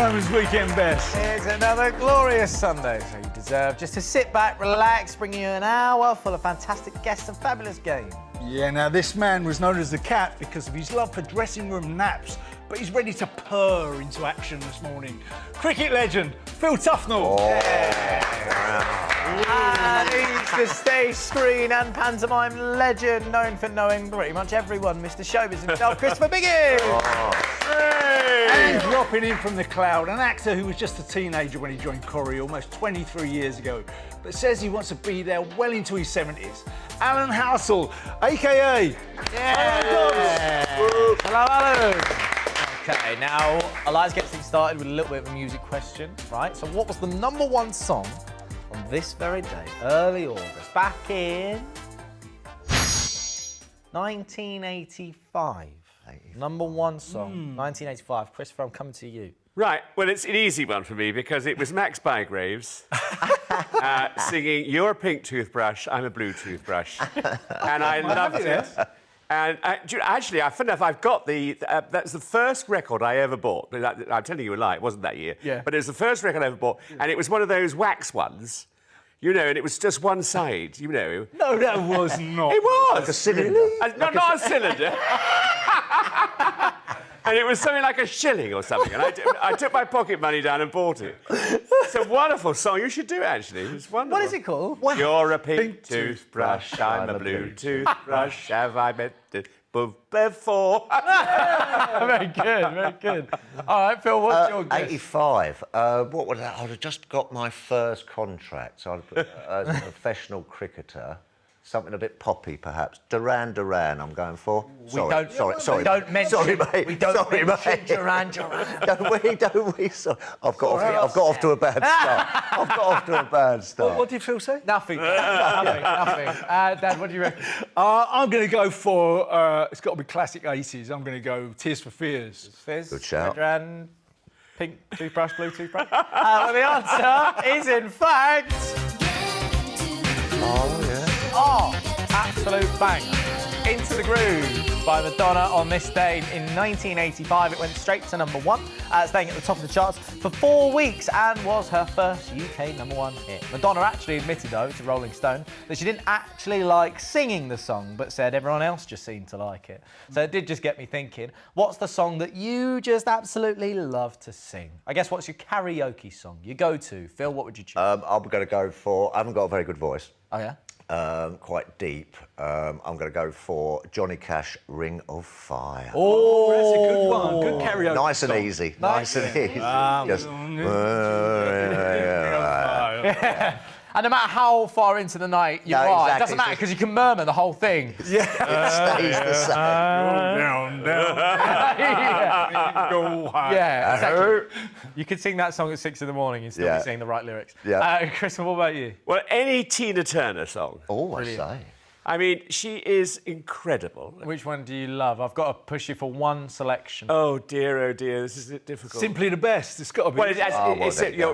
Pantomime's weekend best. It's another glorious Sunday, so you deserve just to sit back, relax, bringing you an hour full of fantastic guests and fabulous games. Yeah, now this man was known as the Cat because of his love for dressing room naps, but he's ready to purr into action this morning. Cricket legend, Phil Tufnell. Oh, And he's the stage, screen and pantomime legend, known for knowing pretty much everyone, Mr. Showbiz himself, Christopher Biggins. And dropping in from the cloud, an actor who was just a teenager when he joined Corrie almost 23 years ago, but says he wants to be there well into his 70s. Halsall, a.k.a. Hello, Alan. Okay, now, let's get things started with a little bit of a music question, right? So what was the #1 song on this very day, early August, back in 1985? #1 song, 1985. Christopher, I'm coming to you. Right, well, it's an easy one for me because it was Max Bygraves singing "You're a pink toothbrush, I'm a blue toothbrush," and I loved it. And actually, funny enough, I've got that's the first record I ever bought. I'm telling you a lie, it wasn't that year. Yeah. But it was the first record I ever bought, and it was one of those wax ones, you know, and it was just one side, you know. No, that was not. It was! Like a cylinder. Not a cylinder. And it was something like a shilling or something. And I took my pocket money down and bought it. It's a wonderful song. You should do it, actually. It's wonderful. What is it called? You're a pink toothbrush, I'm a blue toothbrush. Have I met it before? Very good, very good. All right, Phil, what's your guess? 85. What was that? I'd have just got my first contract. So I'd put as a professional cricketer. Something a bit poppy, perhaps. Duran Duran, I'm going for. Sorry, We don't mention. Sorry, mate. We don't Sorry, mention mate. Duran Duran. Don't we? Sorry. I've got off to a bad start. What did Phil say? Nothing. Nothing. Dad, what do you reckon? I'm going to go for, it's got to be classic 80s. I'm going to go Tears for Fears. Fizz, Good shout. Duran, pink toothbrush, blue toothbrush. Well, the answer is, in fact... Oh, yeah. Oh, absolute bang. Into the Groove by Madonna on this day in 1985. It went straight to #1, staying at the top of the charts for 4 weeks and was her first UK #1 hit. Madonna actually admitted, though, to Rolling Stone that she didn't actually like singing the song, but said everyone else just seemed to like it. So it did just get me thinking, what's the song that you just absolutely love to sing? I guess what's your karaoke song, your go-to? Phil, what would you choose? I'm going to go for... I haven't got a very good voice. Oh, yeah? Quite deep. I'm going to go for Johnny Cash, Ring of Fire. Oh, that's a good one. Good karaoke Nice and song. easy. Nice and easy. Just... And no matter how far into the night you are, exactly. it doesn't matter because you can murmur the whole thing. Yeah, it stays the same. Down, go high. Yeah, exactly. You could sing that song at 6 in the morning and still Yeah. be singing the right lyrics. Yeah. Chris, what about you? Well, any Tina Turner song. Oh, I say. I mean, she is incredible. Which one do you love? I've got to push you for one selection. Oh dear, this is difficult. Simply the best. It's got to be. Well,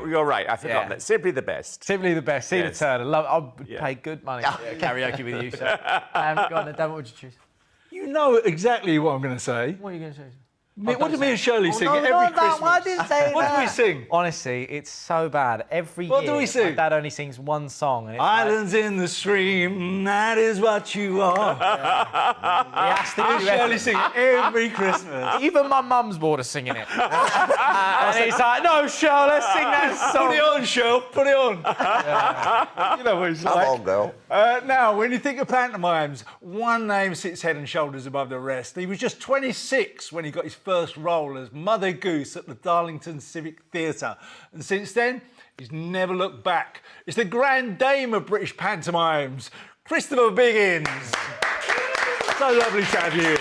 you're right. I forgot Yeah. that. Simply the best. Simply the best. Tina Yes. Turner. I'll pay good money to karaoke with you. So. Go on, Dan, what would you choose? You know exactly what I'm going to say. What are you going to choose? What do me and Shirley sing every Christmas? Christmas? I didn't say What that. do we sing? Honestly, it's so bad. Every What year, do we sing? my dad only sings one song. And it's Islands in the stream, that is what you are. he has to do Shirley sing it every Christmas. Even my mum's bored of singing it. And he's like, no, Cheryl, let's sing that song. Put it on, Cheryl, put it on. You know what he's Come like. on, girl. Now, when you think of pantomimes, one name sits head and shoulders above the rest. He was just 26 when he got his first role as Mother Goose at the Darlington Civic Theatre. And since then, he's never looked back. It's the grand dame of British pantomimes, Christopher Biggins. So lovely to have you here.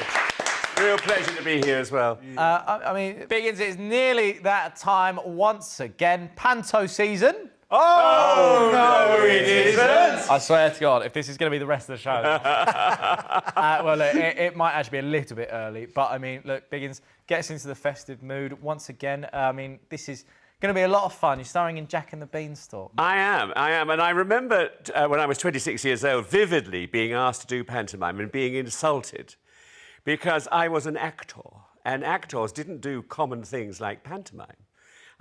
Real pleasure to be here as well. I mean, Biggins, it's nearly that time once again. Panto season. Oh, no, it isn't. I swear to God, if this is going to be the rest of the show. Well, look, it might actually be a little bit early, but I mean, look, Biggins, get us into the festive mood once again. I mean, this is going to be a lot of fun. You're starring in Jack and the Beanstalk. I am. And I remember when I was 26 years old, vividly being asked to do pantomime and being insulted because I was an actor, and actors didn't do common things like pantomime.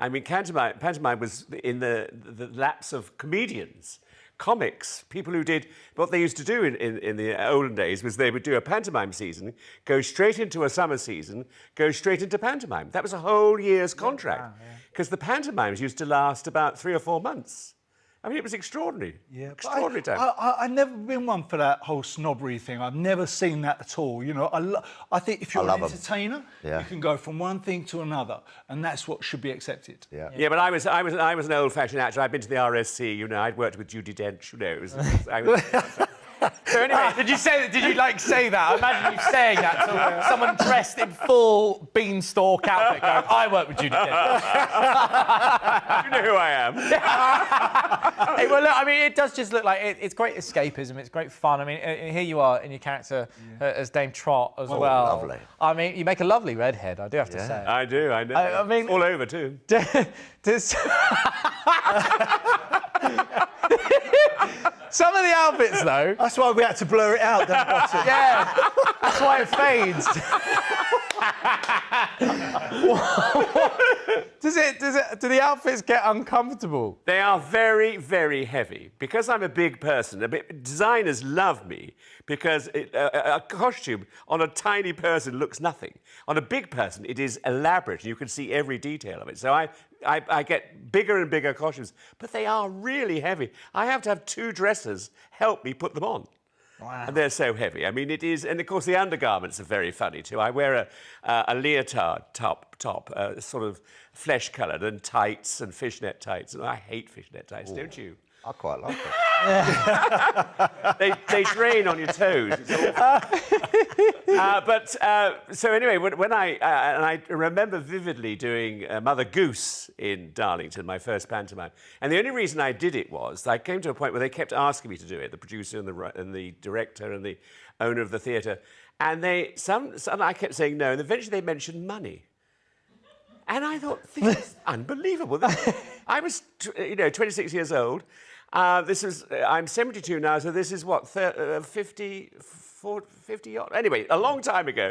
I mean, pantomime was in the laps of comedians, comics, people who did what they used to do in the olden days was they would do a pantomime season, go straight into a summer season, go straight into pantomime. That was a whole year's contract because the pantomimes used to last about 3 or 4 months. I mean, it was extraordinary. Yeah, extraordinary time. I've never been one for that whole snobbery thing. I've never seen that at all. You know, I think if you're an entertainer, you can go from one thing to another, and that's what should be accepted. Yeah, but I was an old-fashioned actor. I've been to the RSC. You know, I'd worked with Judi Dench. You know, it was. So anyway, did you say that? I imagine you saying that to someone dressed in full beanstalk outfit going, I work with Judi Dench. You know who I am. Hey, well, look, I mean, it does just look like it's great escapism. It's great fun. I mean, here you are in your character as Dame Trot as well. Lovely. I mean, you make a lovely redhead, I do have to say. I do, I know. I mean... All over, too. Some of the outfits, though... That's why we had to blur it out, down the bottom. Yeah, that's why it fades. Do the outfits get uncomfortable? They are very, very heavy. Because I'm a big person, designers love me because a costume on a tiny person looks nothing. On a big person, it is elaborate and you can see every detail of it. So I get bigger and bigger costumes, but they are really heavy. I have to have 2 dressers help me put them on. Wow. And they're so heavy. I mean, it is... And, of course, the undergarments are very funny, too. I wear a leotard top, sort of flesh-coloured, and tights and fishnet tights. And I hate fishnet tights, don't you? I quite like it. they drain on your toes. It's awful. So anyway, when I remember vividly doing Mother Goose in Darlington, my first pantomime, and the only reason I did it was I came to a point where they kept asking me to do it, the producer and the director and the owner of the theatre, and I kept saying no, and eventually they mentioned money. And I thought, this is unbelievable. I was, 26 years old. I'm 72 now, so this is what, 50 odd? Anyway, a long time ago.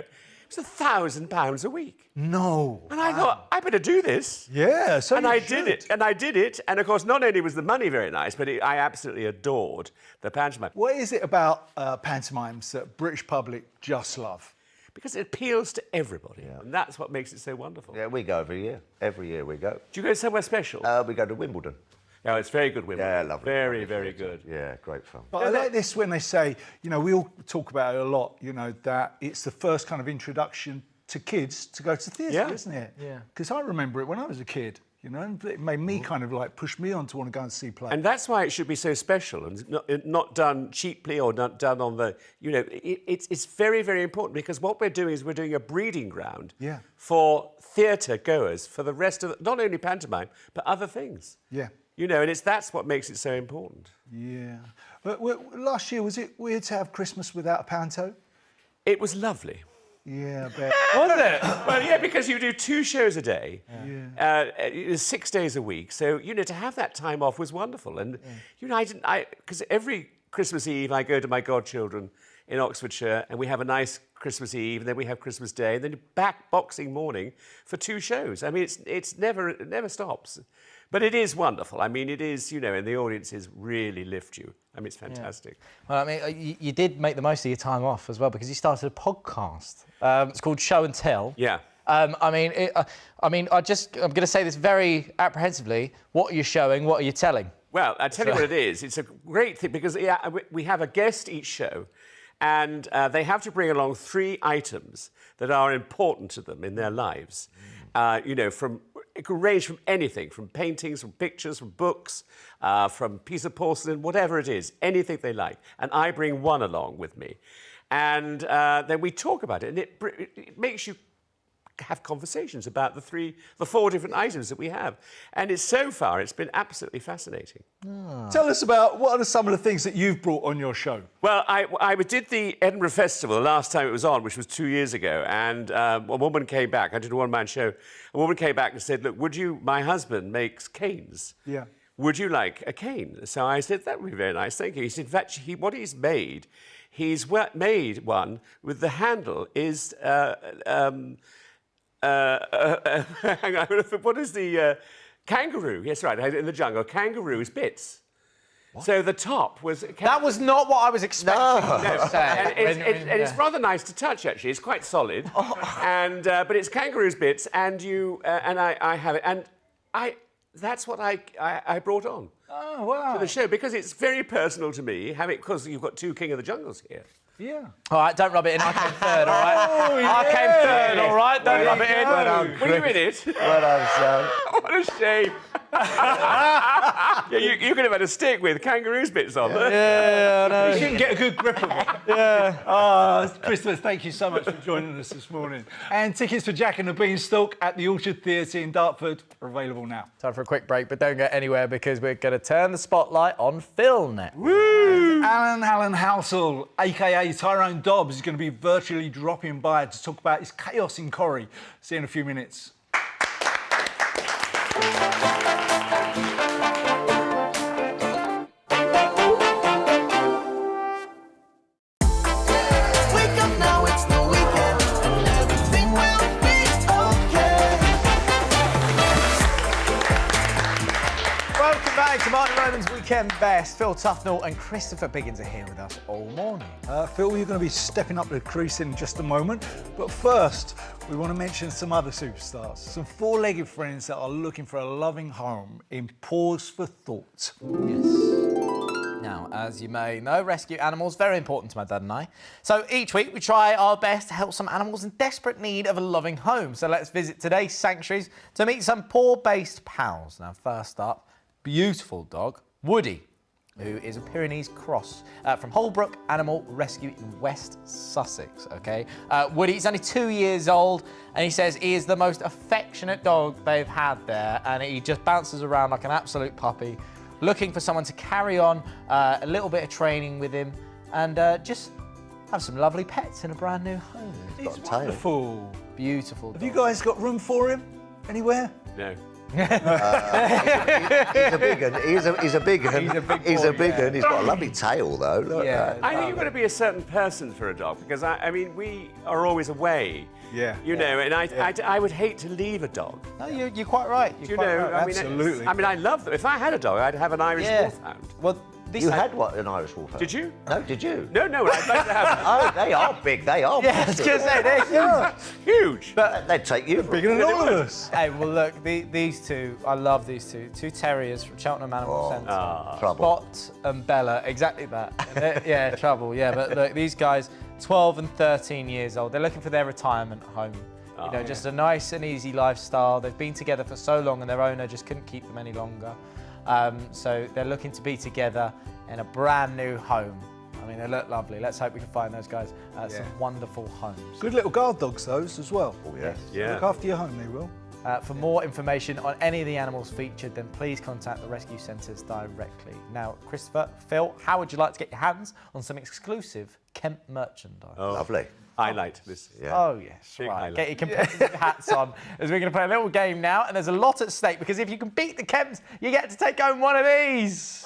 It was £1,000 a week. No. And I thought, I better do this. Yeah, so and I did it. And of course, not only was the money very nice, but I absolutely adored the pantomime. What is it about pantomimes that British public just love? Because it appeals to everybody, and that's what makes it so wonderful. Yeah, we go every year. Every year we go. Do you go somewhere special? We go to Wimbledon. Oh, it's very good, Wimbledon. Yeah, lovely. Very, very good. Yeah, great fun. But I like this when they say, we all talk about it a lot, that it's the first kind of introduction to kids to go to theatre, isn't it? Yeah. Because I remember it when I was a kid. And it made me kind of push me on to want to go and see plays. And that's why it should be so special and not done cheaply or not done on the, it's very, very important because what we're doing is we're doing a breeding ground for theatre goers for the rest of, not only pantomime, but other things. Yeah. And that's what makes it so important. Yeah. But last year, was it weird to have Christmas without a panto? It was lovely. Yeah, I bet. Was it? Well, yeah, because you do 2 shows a day, 6 days a week. So, to have that time off was wonderful. And, because every Christmas Eve I go to my godchildren in Oxfordshire and we have a nice Christmas Eve and then we have Christmas Day and then back Boxing morning for 2 shows. I mean, it never stops. But it is wonderful. I mean, it is, and the audiences really lift you. I mean, it's fantastic. Yeah. Well, I mean, you did make the most of your time off as well because you started a podcast. It's called Show and Tell. Yeah. I'm going to say this very apprehensively. What are you showing? What are you telling? Well, I'll tell you what it is. It's a great thing because we have a guest each show and they have to bring along 3 items that are important to them in their lives. It can range from anything, from paintings, from pictures, from books, from a piece of porcelain, whatever it is, anything they like. And I bring one along with me. And then we talk about it, and it makes you have conversations about the 4 different items that we have. And so far, it's been absolutely fascinating. Oh. Tell us about what are some of the things that you've brought on your show? Well, I did the Edinburgh Festival the last time it was on, which was 2 years ago, and a woman came back. I did a one-man show. A woman came back and said, look, my husband makes canes. Yeah. Would you like a cane? So I said, that would be very nice, thank you. He said, in fact, what he's made made one with the handle is hang on, what is the kangaroo? Yes, right, in the jungle. Kangaroo's bits. What? So the top was... That was not what I was expecting. No. And it's rather nice to touch, actually. It's quite solid. But it's kangaroo's bits, and I have it. And that's what I brought on. Oh, wow. To the show, because it's very personal to me, because you've got two King of the Jungles here. Yeah. All right, don't rub it in. I came third, all right? Oh, yeah. I came third, all right? Don't rub it in. Were you in it? Well done, What a shame. You could have had a stick with kangaroo's bits on there. Yeah, I know. You shouldn't get a good grip of it. Yeah. Oh, Christopher, thank you so much for joining us this morning. And tickets for Jack and the Beanstalk at the Orchard Theatre in Dartford are available now. Time for a quick break, but don't go anywhere because we're going to turn the spotlight on Phil next. Woo! Alan Halsall, a.k.a. Tyrone Dobbs, is going to be virtually dropping by to talk about his chaos in Corrie. See you in a few minutes. To Martin Roman's Weekend Best. Phil Tufnell and Christopher Biggins are here with us all morning. Phil, you're going to be stepping up to the crease in just a moment. But first, we want to mention some other superstars. Some four-legged friends that are looking for a loving home in Pause for Thought. Yes. Now, as you may know, rescue animals, very important to my dad and I. So each week we try our best to help some animals in desperate need of a loving home. So let's visit today's sanctuaries to meet some paw-based pals. Now, first up, beautiful dog, Woody, who is a Pyrenees cross from Holbrook Animal Rescue in West Sussex, okay? Woody's only 2 years old, and he says he is the most affectionate dog they've had there, and he just bounces around like an absolute puppy, looking for someone to carry on a little bit of training with him and just have some lovely pets in a brand new home. He's wonderful. Beautiful dog. Have you guys got room for him anywhere? No. He's a big one. He's a big one. He's a big one. He's got a lovely tail, though. Look at that. I think you've got to be a certain person for a dog, because I mean, we are always away. Yeah. You know, and I would hate to leave a dog. No, you're quite right. You're quite right. Absolutely. I mean, I love them. If I had a dog, I'd have an Irish Wolfhound. Well, You had what, an Irish Wolfhound? Did you? No, did you? No, I'd like to have. Oh, they are big. They are. Yeah, I was going to say, they're Huge. But they'd take you. Bigger than all of us. hey, well, look, these two, I love these two. Two terriers from Cheltenham Animal Centre. Trouble. Spot and Bella, exactly that. Yeah, trouble, yeah. But look, these guys, 12 and 13 years old, they're looking for their retirement home. You know, just a nice and easy lifestyle. They've been together for so long and their owner just couldn't keep them any longer. So they're looking to be together in a brand new home. I mean, they look lovely. Let's hope we can find those guys some wonderful homes. Good little guard dogs, those, as well. Oh, yes. Yeah. Look after your home, they will. For more information on any of the animals featured, then please contact the rescue centres directly. Now, Christopher, Phil, how would you like to get your hands on some exclusive Kemp merchandise? Oh. Lovely. Highlight this. Yeah. Oh, yes, Big right. highlight. Get your competitive hats on, as we're going to play a little game now, and there's a lot at stake, because if you can beat the Kemps, you get to take home one of these.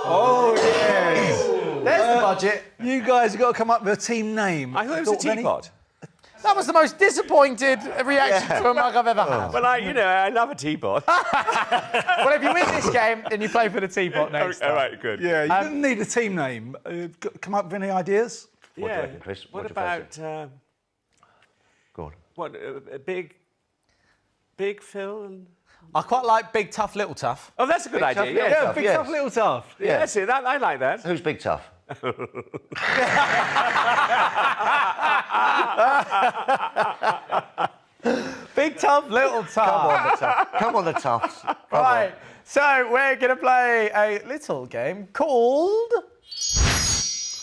Oh, yes. There's the budget. You guys have got to come up with a team name. I thought it was a Thought of any? teapot. That was the most disappointed reaction to a mug I've ever had. Well, I love a teapot. Well, if you win this game, then you play for the teapot next All time. right, good. Yeah, you didn't need a team name. Come up with any ideas? What do you reckon, Chris? What What's your about first Go on. what big Phil and? I quite like Big Tough, Little Tough. Oh, that's a good idea. Tough, Yeah, Little Yeah, big yes. tough, little tough. yeah, that's it. I like that. Who's Big Tough? Big Tough, Little Tough. Come on, the Tough. Come on, the Toughs. Come Right, so we're going to play a little game called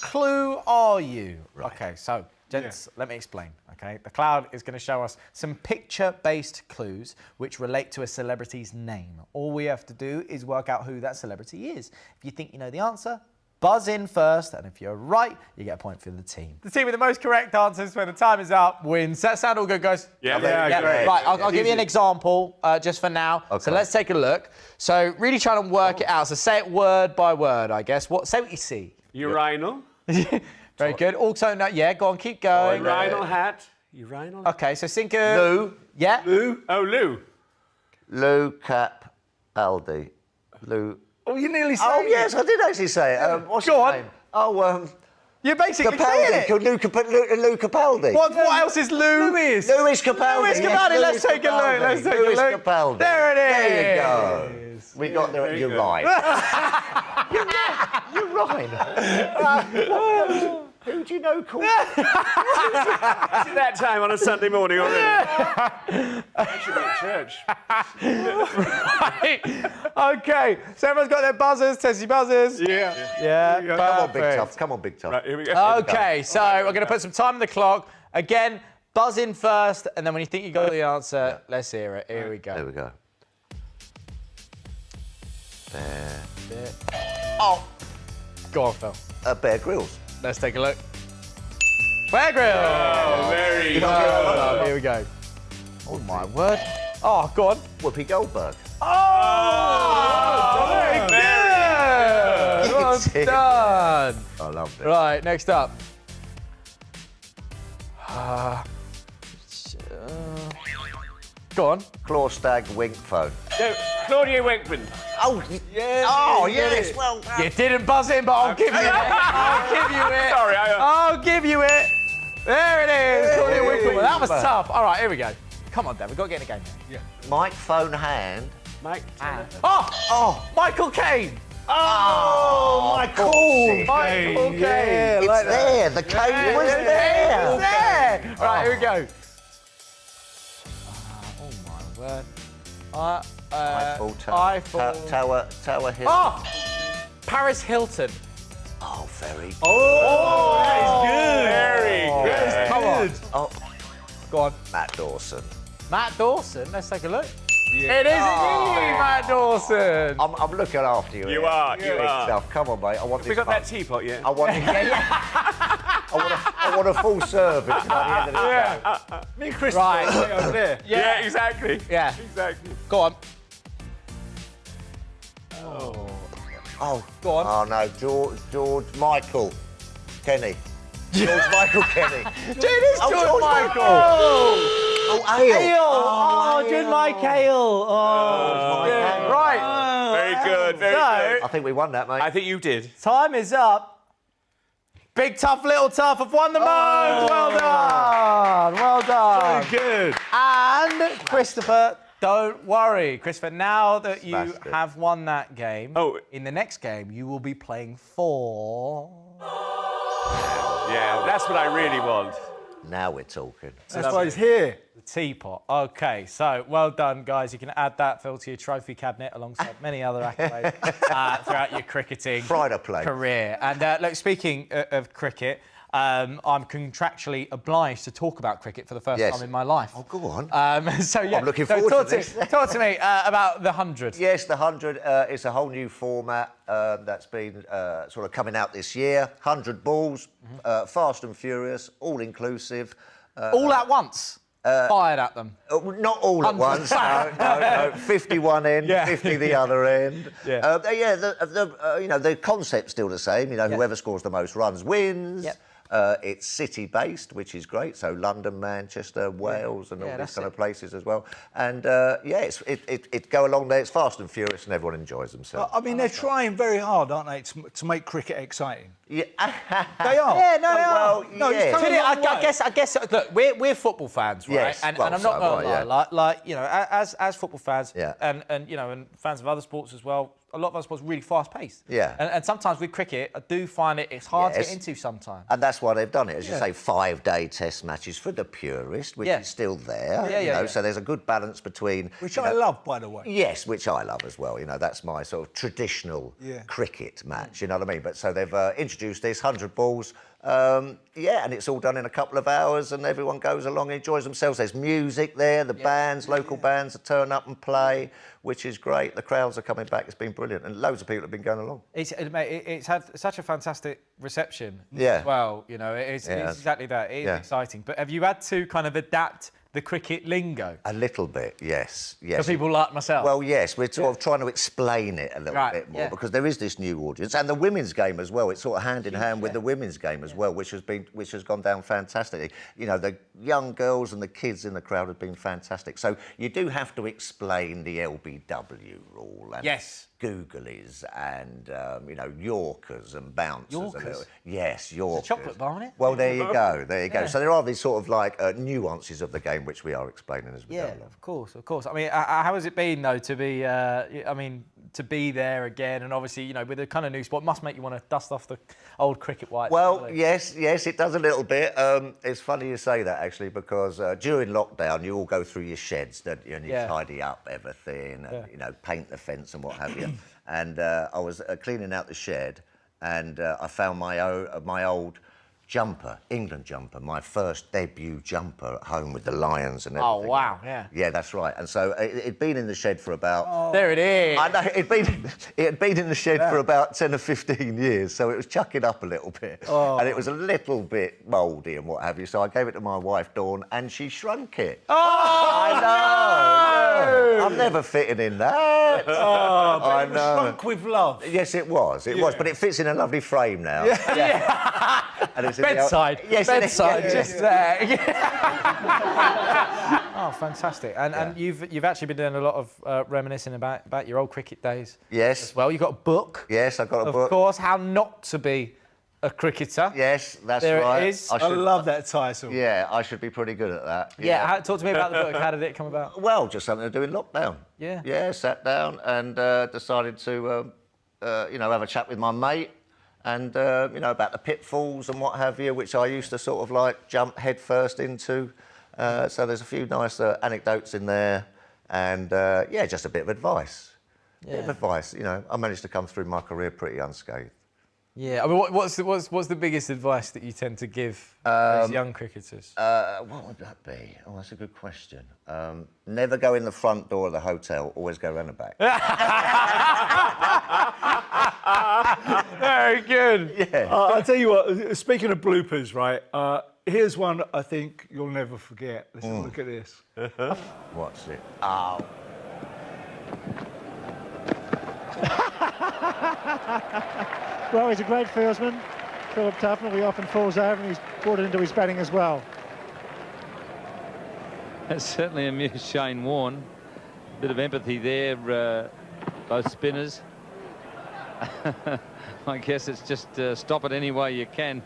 Clue Are You? Right. Okay, so, gents, let me explain, okay? The cloud is going to show us some picture-based clues which relate to a celebrity's name. All we have to do is work out who that celebrity is. If you think you know the answer, buzz in first, and if you're right, you get a point for the team. The team with the most correct answers when the time is up wins. Does that sound all good, guys? Yeah, great. Right, I'll give you an example just for now. Okay. So let's take a look. So really trying to work it out. So say it word by word, I guess. Say what you see. Urinal. Very good. Also, no, yeah, go on, keep going. Urinal hat. Urinal? Okay, so think of... Lou. Yeah? Lou? Oh, Lou. Lou Capaldi. Lou. Oh, you nearly said Oh, it. yes, I did actually say it. What's Go his on. name? Oh, You're basically saying it. Capaldi. Lou Capaldi. What else is Lou? Louis. Louis Capaldi. Louis yes, Capaldi. Louis Let's take a look. Capaldi. Let's take a Louis look. Capaldi. There it is. There you go. We got there. You're right. You're right. Who do you know called? Is it that time on a Sunday morning already? I should be at church. Right. Okay, so everyone's got their buzzers, Tessie buzzers. Yeah. Yeah, Come on, Big perfect. Tough. Come on, Big Tough. Right, here we go. Okay, so we're going to put some time on the clock. Again, buzz in first, and then when you think you got the answer, let's hear it. Here we go. There we go. Bear. Oh. Go on, Phil. Bear Grylls. Let's take a look. Bear Grylls. Oh, very good. Oh, here we go. Oh, my word. Oh, go on. Whoopi Goldberg. Oh! Very good! Well done. I loved it. Right, next up. Go on. Clawstag Wink Phone. No, Claudia Winkman. Oh, Yes, oh you did yes, it. well done. You didn't buzz in, but I'll give you it. I'll give you it. Sorry, I'll give you it. There it is. Claudia Hey. Winkleman. That was tough. All right, here we go. Come on, Dad. We've got to get in the game here. Mike Phone Hand. Mike. Oh, Michael Caine. Oh, Michael Caine. Yeah, It's like that. there. The cane was It there. was there. Right, here we go. Oh, my word. Eiffel. Tower Hill. Oh, Paris Hilton. Oh, very good. Oh, that is good. Very good. Come on. Oh, Go on. Matt Dawson. Matt Dawson. Let's take a look. It is indeed Matt Dawson. I'm looking after you. You here. are, you Big are. stuff. Come on, mate. I want We this got that fun. teapot yet? I want I want a full service by the end of the day. Me and Chris Right. over there. Yeah, exactly. Yeah. Exactly. Go on. Oh, Go on. Oh no, George Michael Kenny. George Michael Kenny. Dude, it's Oh, George George Michael. Oh, Ale. Oh, George Michael. Oh, Michael. right. Very good. Very So- good. I think we won that, mate. I think you did. Time is up. Big Tough, Little Tough have won the most. Well done. Well done. Good. And Christopher, don't worry. Christopher, now that you Smashed it. have won that game, Oh. in the next game, you will be playing for... Yeah, that's what I really want. Now we're talking. That's why he's here. the teapot. Okay, so well done, guys. You can add that, Phil, to your trophy cabinet alongside many other accolades throughout your cricketing Pride play. career. And look, speaking of cricket, I'm contractually obliged to talk about cricket for the first Yes. time in my life. Oh, go on. So yeah, I'm looking so forward talk to this. Talk to me about the 100. Yes, the 100 is a whole new format that's been sort of coming out this year. 100 balls, fast and furious, all inclusive. All at once, fired at them. Not all at 100. once. No. 51 end, Yeah. 50 the other end. Yeah. The concept's still the same. You know, whoever scores the most runs wins. Yep. It's city-based, which is great. So London, Manchester, Wales, and all Yeah, these that's kind it. of places as well. And it go along there. It's fast and furious, and everyone enjoys themselves. I mean, they're trying very hard, aren't they, to make cricket exciting? Yeah. They are. Yeah, no, they Well, are. No, it's yeah. come a I long way. guess. Look, we're football fans, right? Yes, And well, I'm not so going to am I, lie. yeah. Like you know, as football fans, Yeah. and and fans of other sports as well. A lot of other sports are really fast paced. Yeah. And sometimes with cricket, I do find it's hard to Yes. get into sometimes. And that's why they've done it, as you say, 5-day test matches for the purist, which Yeah. is still there. Yeah, yeah, yeah. So there's a good balance between... Which you I know, love, by the way. Yes, which I love as well. You know, that's my sort of traditional cricket match, you know what I mean? But so they've introduced this, 100 balls, and it's all done in a couple of hours and everyone goes along and enjoys themselves. There's music there, the bands, local bands that turn up and play, which is great. The crowds are coming back, it's been brilliant. And loads of people have been going along. It's had such a fantastic reception Yeah. as well. You know, it's Yeah. exactly that. It is Yeah. exciting. But have you had to kind of adapt the cricket lingo? A little bit, yes. Yes. For people like myself? Well, yes, we're sort of trying to explain it a little bit more because there is this new audience. And the women's game as well. It's sort of hand in hand with the women's game as well, which has gone down fantastically. You know, the young girls and the kids in the crowd have been fantastic. So you do have to explain the LBW rule and Googlies and, you know, Yorkers and bouncers. Yorkers? Yes, Yorkers. It's a chocolate bar, isn't it? Well, there you go, there you go. So there are these sort of like nuances of the game which we are explaining as we go along. Of course, of course. I mean, how has it been though to be? I mean, to be there again, and obviously, you know, with a kind of new sport, must make you want to dust off the old cricket whites. Well, yes, it does a little bit. It's funny you say that actually, because during lockdown, you all go through your sheds, don't you, and you tidy up everything, and you know, paint the fence and what have you. And I was cleaning out the shed, and I found my old jumper, England jumper, my first debut jumper at home with the Lions and everything. Oh, wow, yeah. Yeah, that's right. And so it'd been in the shed for about... There it is. I know, it had been in the shed for about 10 or 15 years, so it was chucking up a little bit. And it was a little bit mouldy and what have you, so I gave it to my wife, Dawn, and she shrunk it. I know! I'm never fitting in that. I know. It was shrunk with love. Yes, it was, but it fits in a lovely frame now. And it's bedside. Bedside, just there. Oh, fantastic! And you've actually been doing a lot of reminiscing about your old cricket days. Yes. As well, you got a book. Yes, I've got a book. Of course, how not to be a cricketer. Yes, that's there right. It is. I love that title. Yeah, I should be pretty good at that. Yeah. Talk to me about the book. How did it come about? Well, just something to do in lockdown. Yeah. Yeah, sat down and decided to, you know, have a chat with my mate. And, you know, about the pitfalls and what have you, which I used to sort of like jump headfirst into. So there's a few nice anecdotes in there and, yeah, just a bit of advice. Bit of advice, you know. I managed to come through my career pretty unscathed. Yeah, I mean, what's the biggest advice that you tend to give those young cricketers? What would that be? Oh, that's a good question. Never go in the front door of the hotel, always go round the back. Very good. Yeah. I'll tell you what, speaking of bloopers, right, here's one I think you'll never forget. Let's have a look at this. What's it? Oh. Well, he's a great fieldsman, Philip Tufnell. He often falls over and he's brought it into his batting as well. That certainly amused Shane Warne. Bit of empathy there, both spinners. I guess it's just stop it any way you can.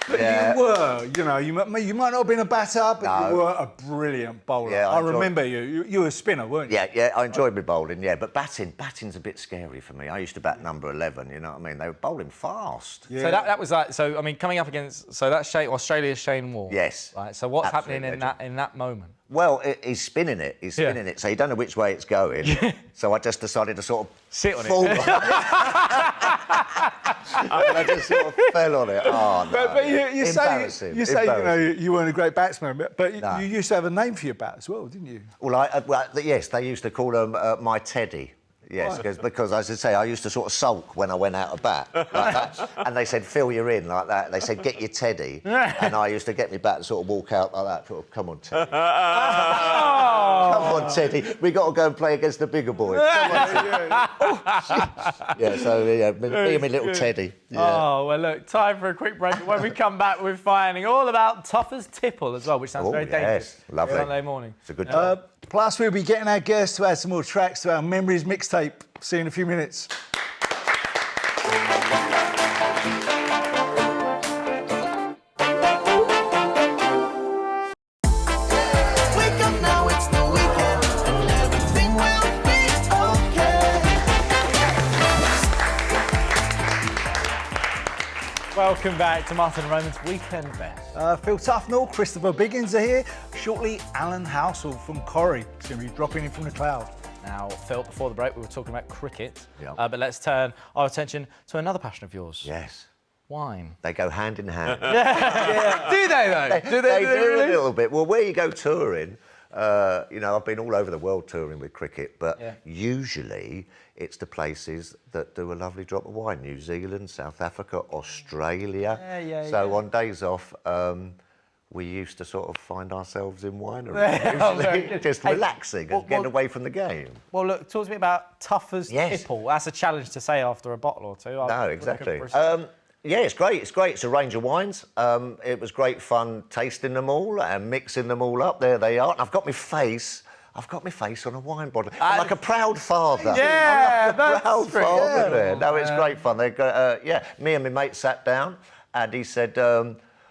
But you were, you know, you might not have been a batter, but you were a brilliant bowler. Yeah, I remember you were a spinner, weren't you? Yeah, I enjoyed my bowling, but batting's a bit scary for me. I used to bat number 11, you know what I mean? They were bowling fast. Yeah. So that was like, so I mean, coming up against, so that's Australia's Shane Warne. Yes. Right. So what's Absolute happening in that moment? Well, he's spinning it. He's spinning it, so you don't know which way it's going. So I just decided to sort of sit on fall it. And I just sort of fell on it. Oh, no. But you say you know you weren't a great batsman, but you used to have a name for your bat as well, didn't you? Well, yes, they used to call him my Teddy. Yes, because as I say, I used to sort of sulk when I went out of bat, like that. And they said, Phil, you're in, like that. They said, get your Teddy. And I used to get my bat and sort of walk out like that, sort of, come on, Teddy. Come on, Teddy. We got to go and play against the bigger boys. Come on, Teddy. So, me and my little Teddy. Yeah. Oh, well, look, time for a quick break. When we come back, we're finding all about Tougher's Tipple as well, which sounds very dangerous. Lovely. Sunday morning. It's a good job. Plus, we'll be getting our guests to add some more tracks to our Memories mixtape. See you in a few minutes. Welcome back to Martin Roman's Weekend Best. Phil Tufnell, Christopher Biggins are here. Shortly, Alan Halsall from Corrie. He's going to be dropping in from the cloud. Now, Phil, before the break, we were talking about cricket. Yeah. But let's turn our attention to another passion of yours. Yes. Wine. They go hand in hand. Do they, though? They do a little bit. Well, where you go touring, you know, I've been all over the world touring with cricket, but usually it's the places that do a lovely drop of wine. New Zealand, South Africa, Australia. So on days off, we used to sort of find ourselves in wineries, usually, just relaxing and getting away from the game. Well, look, talk to me about tough as Yes. tipple. That's a challenge to say after a bottle or two. No, exactly. Yeah, it's great. It's great. It's a range of wines. It was great fun tasting them all and mixing them all up. There they are. And I've got my face on a wine bottle. I'm like a proud father. Yeah, I'm like a proud father yeah. there. No, it's great fun. They go, me and my mate sat down and he said,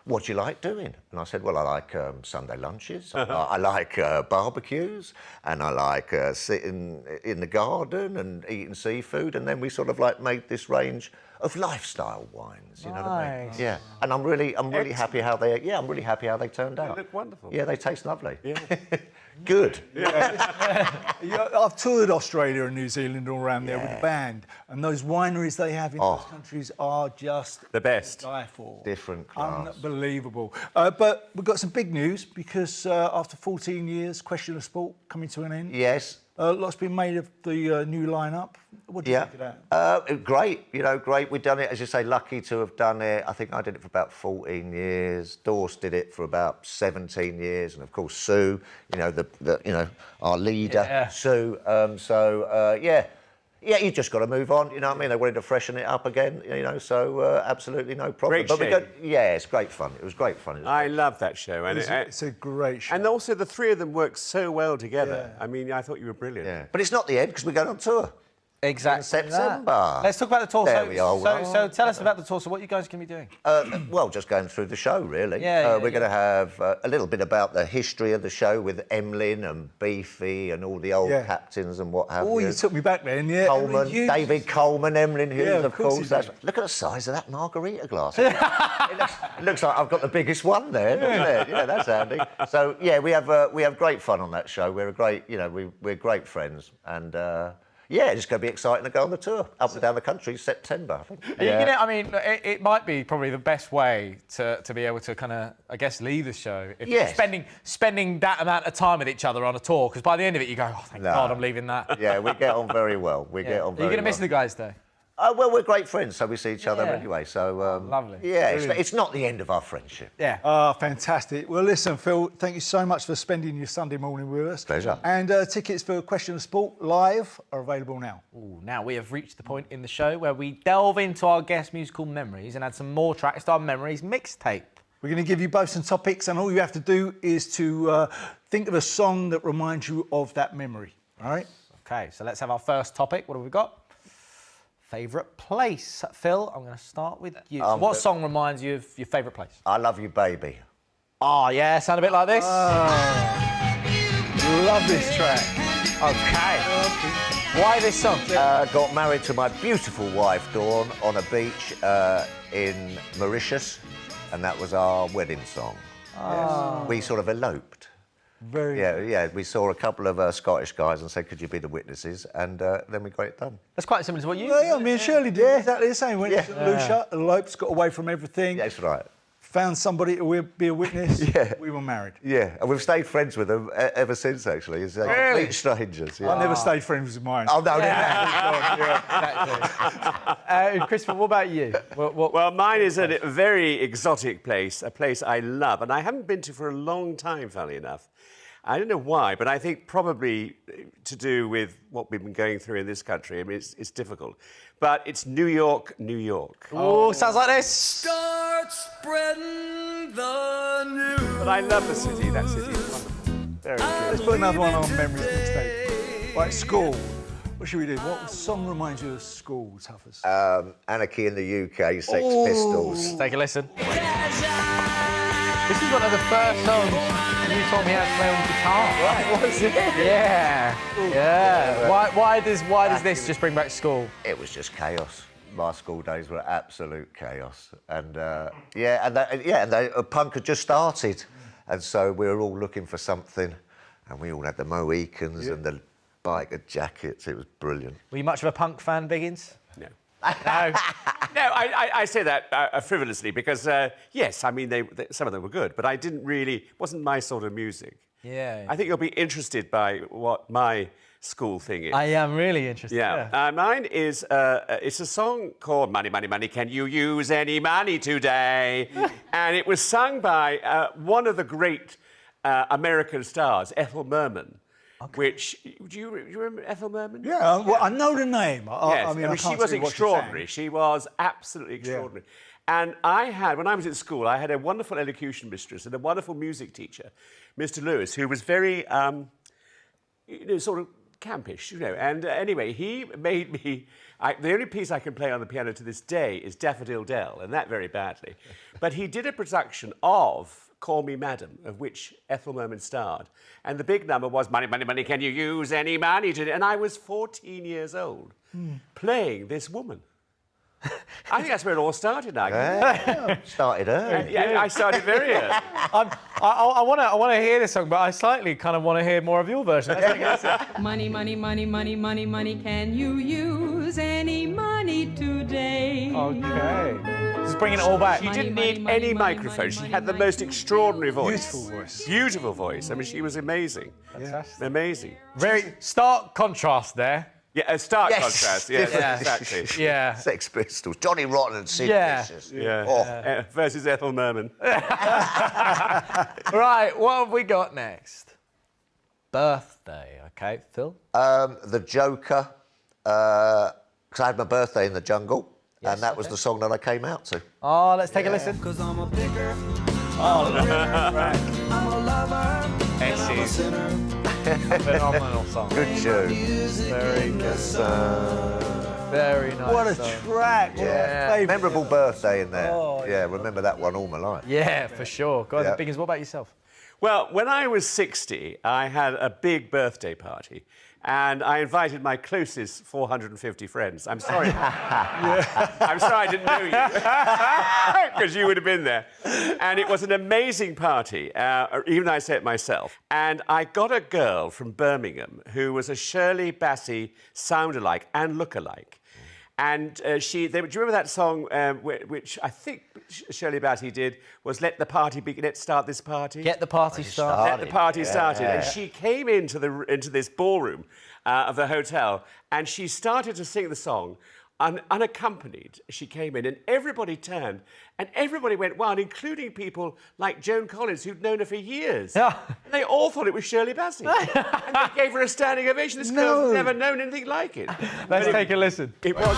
what do you like doing? And I said, well, I like Sunday lunches, I like barbecues, and I like sitting in the garden and eating seafood. And then we sort of like made this range of lifestyle wines, you know what I mean? Yeah, and I'm really happy how they turned out. They look wonderful. Yeah, they taste lovely. Yeah. Good. I've toured Australia and New Zealand all around there with the band, and those wineries they have in those countries are just the best. to die for. Different class. Unbelievable. But we've got some big news because after 14 years, Question of Sport coming to an end. Yes. Lots been made of the new lineup. What do you think of that? Great, great. We've done it, as you say, lucky to have done it. I think I did it for about 14 years. Dorse did it for about 17 years. And, of course, Sue, our leader, Sue. Yeah, you just got to move on, you know what I mean? They wanted to freshen it up again, so absolutely no problem. Great show. It's great fun. It was great fun. I love that show. And It's a great show. And also the three of them work so well together. Yeah. I mean, I thought you were brilliant. Yeah. But it's not the end because we're going on tour. Exactly. In September. Let's talk about the tour. There we are. So tell us about the tour. So what you guys can be doing? Well, just going through the show, really. We're going to have a little bit about the history of the show with Emlyn and Beefy and all the old captains and what have you. Oh, you took me back then, yeah. Coleman, David Coleman, Emlyn Hughes, of course. Look at the size of that margarita glass. It looks like I've got the biggest one there, doesn't it? Yeah, that's handy. So, yeah, we have great fun on that show. We're we're great friends and... it's going to be exciting to go on the tour up and down the country September, I think. It might be probably the best way to be able to kind of, I guess, leave the show. If you're spending that amount of time with each other on a tour, because by the end of it you go, oh, thank God I'm leaving that. Yeah, we get on very well. Are you going to miss the guys, though? Well, we're great friends, so we see each other anyway. So lovely. Yeah, it's not the end of our friendship. Yeah. Oh, fantastic. Well, listen, Phil, thank you so much for spending your Sunday morning with us. Pleasure. And tickets for Question of Sport live are available now. Ooh, now we have reached the point in the show where we delve into our guest musical memories and add some more tracks to our Memories mixtape. We're going to give you both some topics, and all you have to do is to think of a song that reminds you of that memory. All right? OK, so let's have our first topic. What have we got? Favourite place. Phil, I'm going to start with you. So what song reminds you of your favourite place? I Love You, Baby. Oh, yeah, sound a bit like this? Love this track. OK. Why this song? Got married to my beautiful wife, Dawn, on a beach in Mauritius, and that was our wedding song. Yes. We sort of eloped. We saw a couple of Scottish guys and said, could you be the witnesses? And then we got it done. That's quite similar to what you did. Yeah, me and Shirley did exactly the same. Went to Lucia, eloped, got away from everything. That's right. Found somebody to be a witness. We were married. Yeah, and we've stayed friends with them ever since, actually. It's complete strangers. Yeah. I never stayed friends with mine. Oh, no, Christopher, what about you? Well, mine is a very exotic place, a place I love, and I haven't been to for a long time, funnily enough. I don't know why, but I think probably to do with what we've been going through in this country. I mean, it's difficult. But it's New York, New York. Oh, sounds like this. Start spreading the news. But I love the city. That city is wonderful. Very good. Let's put another one on Memories mixtape. Right, school. What should we do? What song reminds you of school, Tuffers? Anarchy in the UK, Sex Pistols. Take a listen. This is one of the first songs you taught me how to play on guitar. Right, was it? Yeah. Yeah. Why does this just bring back school? It was just chaos. My school days were absolute chaos. And punk had just started. And so we were all looking for something. And we all had the Mohicans and the biker jackets. It was brilliant. Were you much of a punk fan, Biggins? No. No, I say that frivolously because, yes, I mean, some of them were good, but I didn't really, wasn't my sort of music. Yeah. I think you'll be interested by what my school thing is. I am really interested. Yeah. Mine is, it's a song called Money, Money, Money, Can You Use Any Money Today? And it was sung by one of the great American stars, Ethel Merman. Okay. Which, do you remember Ethel Merman? Yeah, well, I know the name. Yes, I mean, she was extraordinary. She was absolutely extraordinary. Yeah. And I had, when I was at school, I had a wonderful elocution mistress and a wonderful music teacher, Mr. Lewis, who was very, sort of campish, And anyway, he made me... the only piece I can play on the piano to this day is Daffodil Dell, and that very badly. But he did a production of Call Me Madam, of which Ethel Merman starred. And the big number was Money, Money, Money, Can You Use Any Money Today? And I was 14 years old playing this woman. I think that's where it all started, now. Yeah. Started early. Yeah, I started very early. I want to hear this song, but I slightly kind of want to hear more of your version. Money, money, money, money, money, money. Can you use any money today? Okay. Just bringing it all back. She didn't need any microphone. She had the most extraordinary voice. Beautiful voice. Beautiful voice. I mean, she was amazing. Fantastic. Amazing. Very stark contrast there. Yeah, a stark contrast. Yes, exactly. Yeah. Sex Pistols, Johnny Rotten and Sid Vicious. Versus Ethel Merman. Right, what have we got next? Birthday, okay, Phil? The Joker, because I had my birthday in the jungle, and that was the song that I came out to. Oh, let's take a listen. 'Cause I'm a picker, Oh, right. I'm a lover, and I'm a sinner. Phenomenal song. Good tune. Very good. Very nice. What a song. track. Yeah. Memorable birthday in there. Oh, yeah, remember that one all my life. Yeah, for sure. Go on, Biggins, what about yourself? Well, when I was 60, I had a big birthday party. And I invited my closest 450 friends. I'm sorry. I'm sorry I didn't know you. Because you would have been there. And it was an amazing party, even though I say it myself. And I got a girl from Birmingham who was a Shirley Bassey sound-alike and look-alike. And do you remember that song which I think Shirley Bassey did, was Let the Party Begin, Let's Start This Party? Get the party started. Let the party started. And she came into this ballroom of the hotel and she started to sing the song unaccompanied. She came in and everybody turned and everybody went wild, including people like Joan Collins, who'd known her for years. Yeah. And they all thought it was Shirley Bassey. And they gave her a standing ovation. This girl's never known anything like it. Let's take a listen. It was...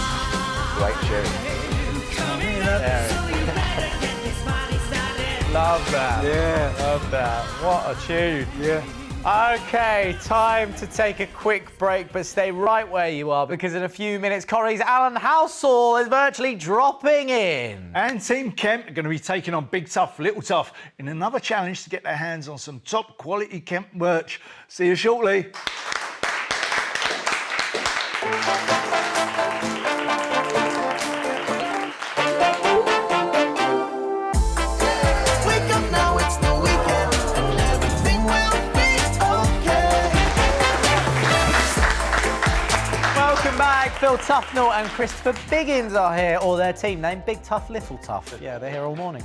Great tune. Love that. Yeah. Love that. What a tune. Yeah. OK, time to take a quick break, but stay right where you are, because in a few minutes, Corrie's Alan Halsall is virtually dropping in. And Team Kemp are going to be taking on Big Tough, Little Tough in another challenge to get their hands on some top quality Kemp merch. See you shortly. Phil Tufnell and Christopher Biggins are here, or their team name, Big Tough, Little Tough. Yeah, they're here all morning.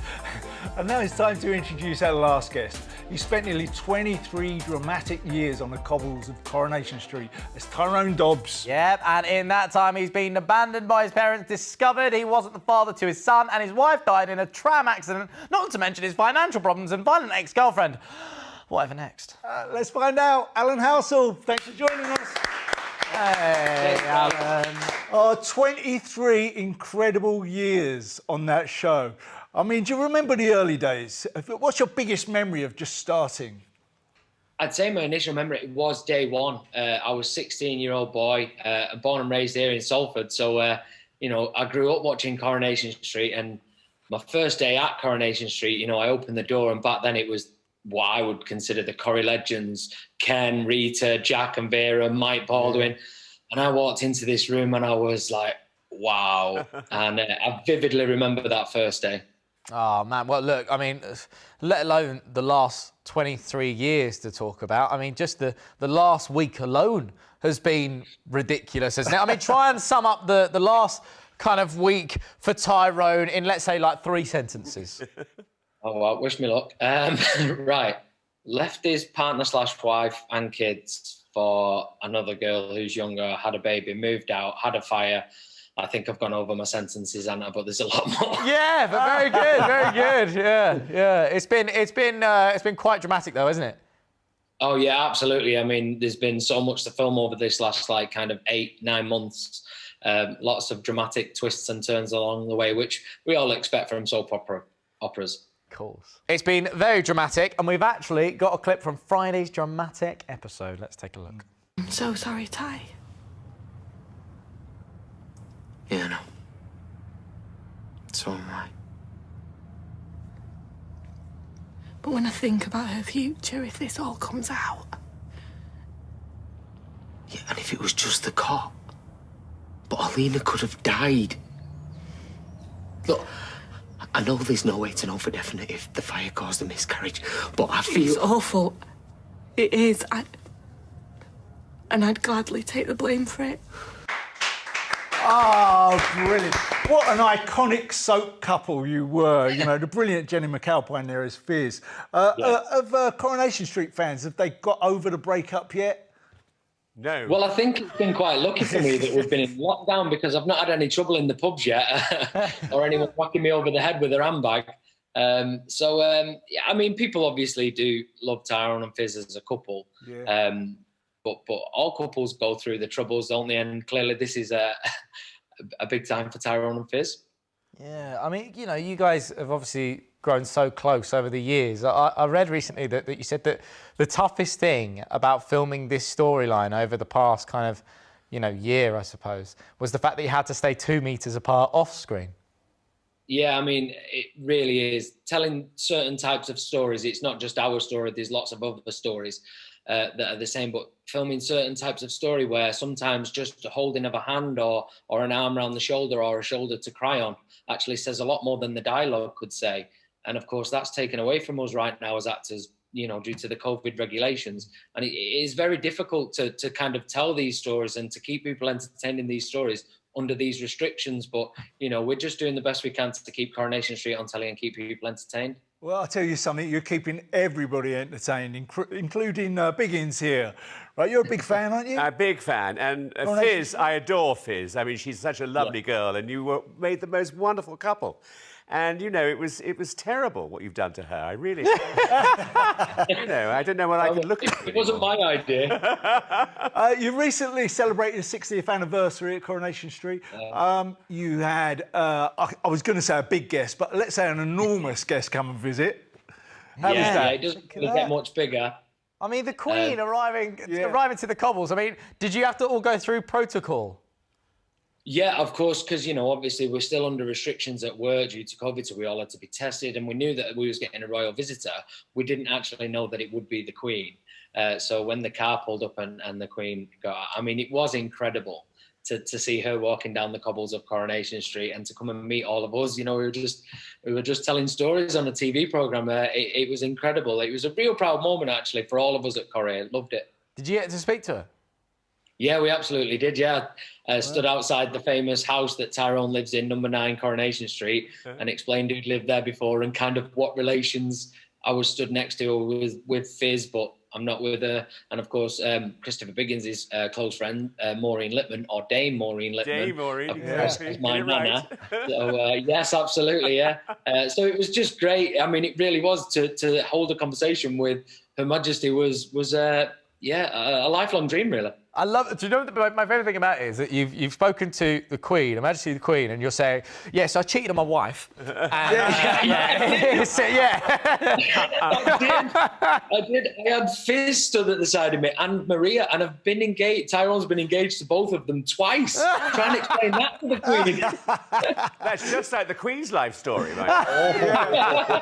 And now it's time to introduce our last guest. He spent nearly 23 dramatic years on the cobbles of Coronation Street as Tyrone Dobbs. Yep, and in that time he's been abandoned by his parents, discovered he wasn't the father to his son, and his wife died in a tram accident, not to mention his financial problems and violent ex-girlfriend. Whatever next? Let's find out. Alan Halsall, thanks for joining us. Hey, Alan. 23 incredible years on that show. I mean, do you remember the early days? What's your biggest memory of just starting? I'd say my initial memory was day one. I was a 16-year-old boy, born and raised here in Salford. So, you know, I grew up watching Coronation Street, and my first day at Coronation Street, you know, I opened the door, and back then it was what I would consider the Corrie legends, Ken, Rita, Jack and Vera, Mike Baldwin. And I walked into this room and I was like, wow. And I vividly remember that first day. Oh, man. Well, look, I mean, let alone the last 23 years to talk about. I mean, just the last week alone has been ridiculous, hasn't it? I mean, try and sum up the last kind of week for Tyrone in, let's say, like 3 sentences. Oh, well, wish me luck. Right. left his partner / wife and kids for another girl who's younger, had a baby, moved out, had a fire. I think I've gone over my sentences, Anna, but there's a lot more. Yeah, but very good, very good. Yeah. It's been quite dramatic though, isn't it? Oh yeah, absolutely. I mean, there's been so much to film over this last kind of 8-9 months. Lots of dramatic twists and turns along the way, which we all expect from soap operas. Of course. It's been very dramatic, and we've actually got a clip from Friday's dramatic episode. Let's take a look. I'm so sorry, Ty. Yeah, no. So am I. But when I think about her future, if this all comes out... Yeah, and if it was just the cop. But Alina could have died. Look, I know there's no way to know for definite if the fire caused a miscarriage, but I feel... It's awful. It is. And I'd gladly take the blame for it. Oh, brilliant. What an iconic soap couple you were. You know, the brilliant Jenny McAlpine there as Fizz. Of Coronation Street fans, have they got over the breakup yet? No. Well, I think it's been quite lucky for me that we've been in lockdown because I've not had any trouble in the pubs yet or anyone whacking me over the head with their handbag. Yeah, I mean, people obviously do love Tyrone and Fizz as a couple. Yeah. But all couples go through the troubles, don't they? And clearly this is a big time for Tyrone and Fizz. Yeah, I mean, you know, you guys have obviously grown so close over the years. I read recently that you said that the toughest thing about filming this storyline over the past kind of, you know, year, I suppose, was the fact that you had to stay 2 meters apart off screen. Yeah, I mean, it really is. Telling certain types of stories, it's not just our story, there's lots of other stories that are the same, but filming certain types of story where sometimes just holding of a hand or an arm around the shoulder or a shoulder to cry on actually says a lot more than the dialogue could say. And of course, that's taken away from us right now as actors, you know, due to the COVID regulations. And it is very difficult to kind of tell these stories and to keep people entertained in these stories under these restrictions. But, you know, we're just doing the best we can to keep Coronation Street on telly and keep people entertained. Well, I'll tell you something, you're keeping everybody entertained, including Biggins here. Right, you're a big fan, aren't you? A big fan. And Fizz, I adore Fizz. I mean, she's such a lovely girl, and you made the most wonderful couple. And, you know, it was terrible what you've done to her. I really... you know, I don't know what I could look at. It wasn't my idea. You recently celebrated the 60th anniversary at Coronation Street. You had, I was going to say a big guest, but let's say an enormous guest come and visit. How was that? Yeah, it doesn't get much bigger. I mean, the Queen arriving to the cobbles. I mean, did you have to all go through protocol? Yeah, of course, because, you know, obviously we're still under restrictions at work due to COVID, so we all had to be tested, and we knew that we was getting a royal visitor. We didn't actually know that it would be the Queen. So when the car pulled up and the Queen got out, I mean, it was incredible to see her walking down the cobbles of Coronation Street and to come and meet all of us. You know, we were just telling stories on a TV programme. It was incredible. It was a real proud moment, actually, for all of us at Corrie. Loved it. Did you get to speak to her? Yeah, we absolutely did, yeah. Stood outside the famous house that Tyrone lives in, number 9 Coronation Street, and explained who'd lived there before and kind of what relations I was stood next to with Fizz, but I'm not with her. And of course, Christopher Biggins' close friend, Maureen Lipman, or Dame Maureen Lipman. Dame Maureen, of course, is my nana. So, yes, absolutely, yeah. So it was just great. I mean, it really was to hold a conversation with Her Majesty was a lifelong dream, really. I love it. Do you know what my favourite thing about it is that you've spoken to the Queen, Her Majesty the Queen, and you're saying, yes, I cheated on my wife. And, I did. I had Fizz stood at the side of me and Maria, and I've been engaged. Tyrone's been engaged to both of them twice. Trying to explain that to the Queen. That's just like the Queen's life story, right?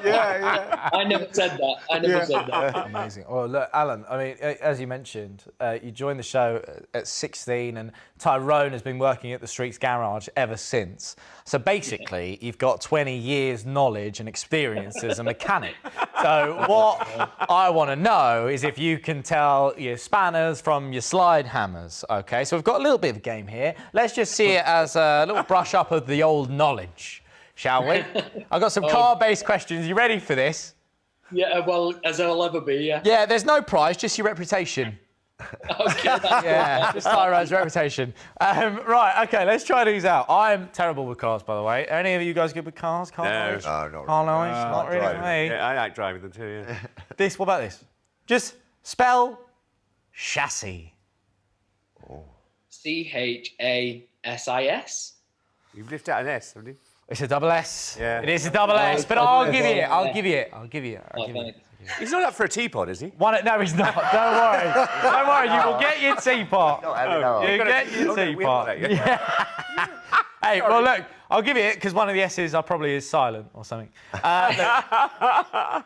Yeah. I never said that. I never said that. Amazing. Well, look, Alan, I mean, as you mentioned, you joined the show at 16, and Tyrone has been working at the Streets Garage ever since. So basically, you've got 20 years knowledge and experience as a mechanic. So what I want to know is if you can tell your spanners from your slide hammers, OK? So we've got a little bit of a game here. Let's just see it as a little brush up of the old knowledge, shall we? I've got some car-based questions. You ready for this? Yeah, well, as I'll ever be, yeah. Yeah, there's no prize, just your reputation. Okay, that's Yeah, just Tyrone's reputation. Right, okay, let's try these out. I'm terrible with cars, by the way. Are any of you guys good with cars? Car knowledge? No, not Car knowledge? Not really for me. Yeah, I like driving them too, yeah. This, what about this? Just spell chassis. CHASIS. You've lifted out an S, haven't you? It's a double S. Yeah. It is a double S, but I'll give you it. I'll give you it. I'll give you it. I'll give you it. He's not up for a teapot, is he? No, he's not. Don't worry. Don't worry. You will get your teapot. You get your teapot. Yeah. Hey, well, look, I'll give you it because one of the S's probably is silent or something.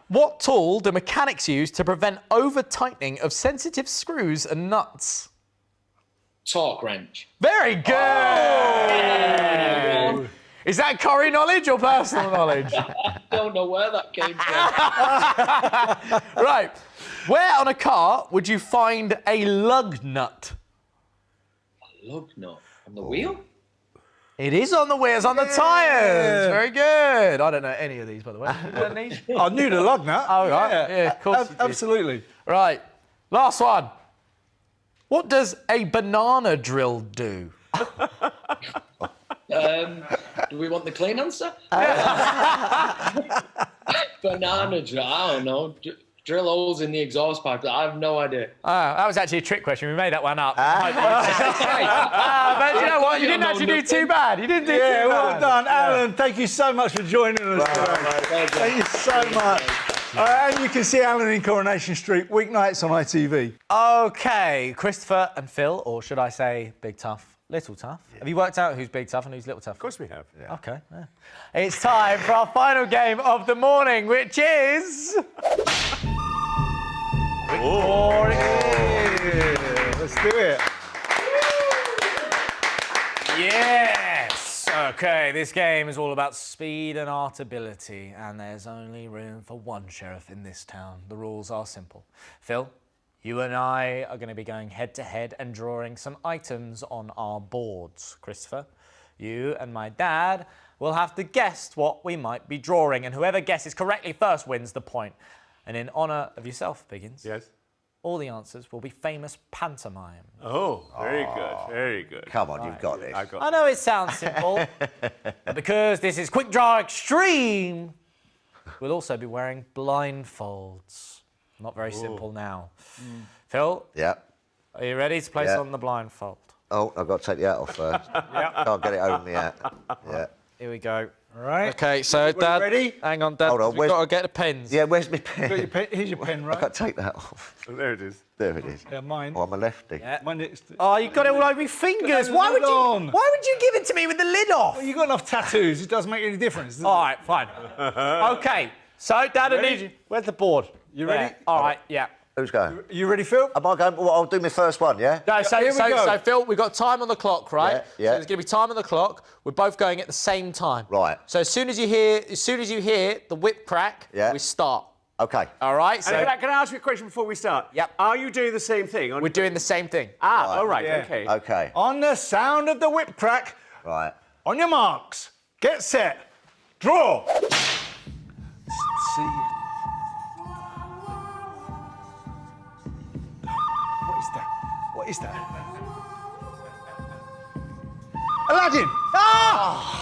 What tool do mechanics use to prevent over-tightening of sensitive screws and nuts? Torque wrench. Very good. Yeah. Is that Corrie knowledge or personal knowledge? I don't know where that came from. Right. Where on a car would you find a lug nut? A lug nut? On the wheel? It is on the wheels, on the tyres. Very good. I don't know any of these, by the way. You know these? I knew the lug nut. Oh, right. Yeah, of course. Absolutely. Right. Last one. What does a banana drill do? Do we want the clean answer? Banana drill. I don't know. Drill holes in the exhaust pipe. I have no idea. That was actually a trick question. We made that one up. But you know what? You didn't actually do too bad. You didn't do too bad. Well done, Alan. Thank you so much for joining us today. Thank you so much. And you can see Alan in Coronation Street weeknights on ITV. OK, Christopher and Phil, or should I say Big Tough, Little Tough. Yeah. Have you worked out who's Big Tough and who's Little Tough? Of course we have. Yeah. OK. Yeah. It's time for our final game of the morning, which is... Let's do it. Yes! OK, this game is all about speed and art ability, and there's only room for one sheriff in this town. The rules are simple. Phil, you and I are going to be going head-to-head and drawing some items on our boards. Christopher, you and my dad will have to guess what we might be drawing, and whoever guesses correctly first wins the point. And in honour of yourself, Biggins, yes, all the answers will be famous pantomime. Oh, very good, very good. Come on, you've got this. I know it sounds simple, but because this is Quick Draw Extreme, we'll also be wearing blindfolds. Not very simple now. Phil? Yeah. Are you ready to place on the blindfold? Oh, I've got to take the hat off first. Can't get it over the hat. Yeah. Here we go. All right. OK, so Dad... ready? Hang on, Dad. Hold on, We've got to get the pens. Yeah, where's my pen? Got your pen? Here's your pen, right? I can't take that off. Oh, there it is. There it is. Yeah, mine. Oh, I'm a lefty. Yeah. Oh, you got it all over your fingers. Why would you give it to me with the lid off? Well, you've got enough tattoos. It doesn't make any difference. All right, fine. OK, so Dad, I need you. Where's the board? You ready? All right, yeah. Who's going? You ready, Phil? Am I going? Well, I'll do my first one, yeah? No, so Phil, we've got time on the clock, right? Yeah. So there's going to be time on the clock. We're both going at the same time. Right. So as soon as you hear the whip crack, we start. OK. All right. So And can I ask you a question before we start? Yep. Are you doing the same thing? we're doing the same thing. Ah, all right, Yeah. OK. OK. On the sound of the whip crack, Right. on your marks, get set, draw. See. What is that? Aladdin! Ah!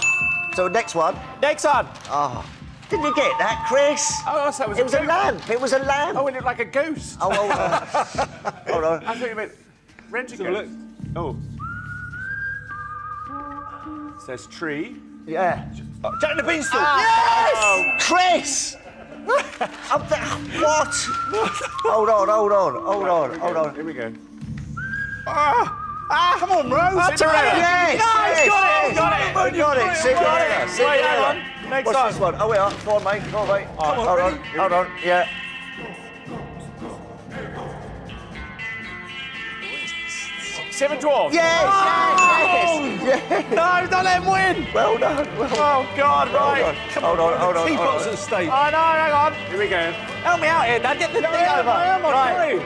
So next one. Next one. Oh. Didn't you get that, Chris? Oh, so It was a lamp. It was a lamp. Oh, it looked like a ghost. Oh, hold on. Hold on. I thought you meant rent a ghost. Oh. Says tree. Yeah. Jack and the Beanstalk! Yes! Chris! What? Hold on. Here we go. Come on, Rose! Yes! No, he's got it! We got it. See, Wait, hang on. Next What's one. this one? Oh, we are. Go on, mate. Hold on. Yeah. Seven dwarfs. Yes! No, don't let him win. Well done. Oh, God, right. Hold on. Teapots at stake. I know, hang on. Here we go. Help me out here, Dad. Get the thing over. Right.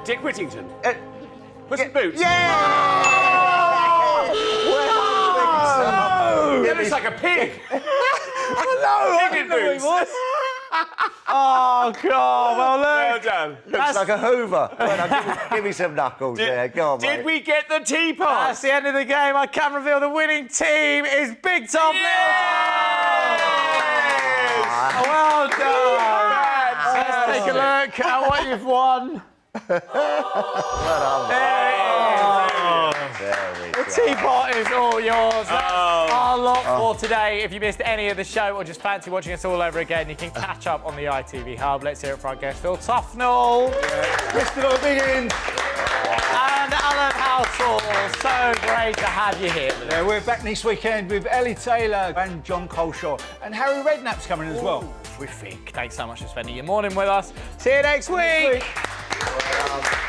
Dick Whittington. Puss in Boots. Yeah! It looks like a pig. I didn't know it was. Oh, God. Well, look. Well done. Looks like a Hoover. Well, now, give me some knuckles there. Go on, mate. Did we get the teapot? That's the end of the game. I can reveal the winning team is Big Tufnell. Yes! Well done. Let's take a look at what you've won. Well done. There it is. The teapot is all yours. That's our lot for today. If you missed any of the show or just fancy watching us all over again, you can catch up on the ITV Hub. Let's hear it from our guest, Phil Tufnell. Mr. Biggins. And Alan Halsall. So great to have you here. Yeah, we're back next weekend with Ellie Taylor and John Coleshaw. And Harry Redknapp's coming as well. Terrific. Thanks so much for spending your morning with us. See you next week. Well done.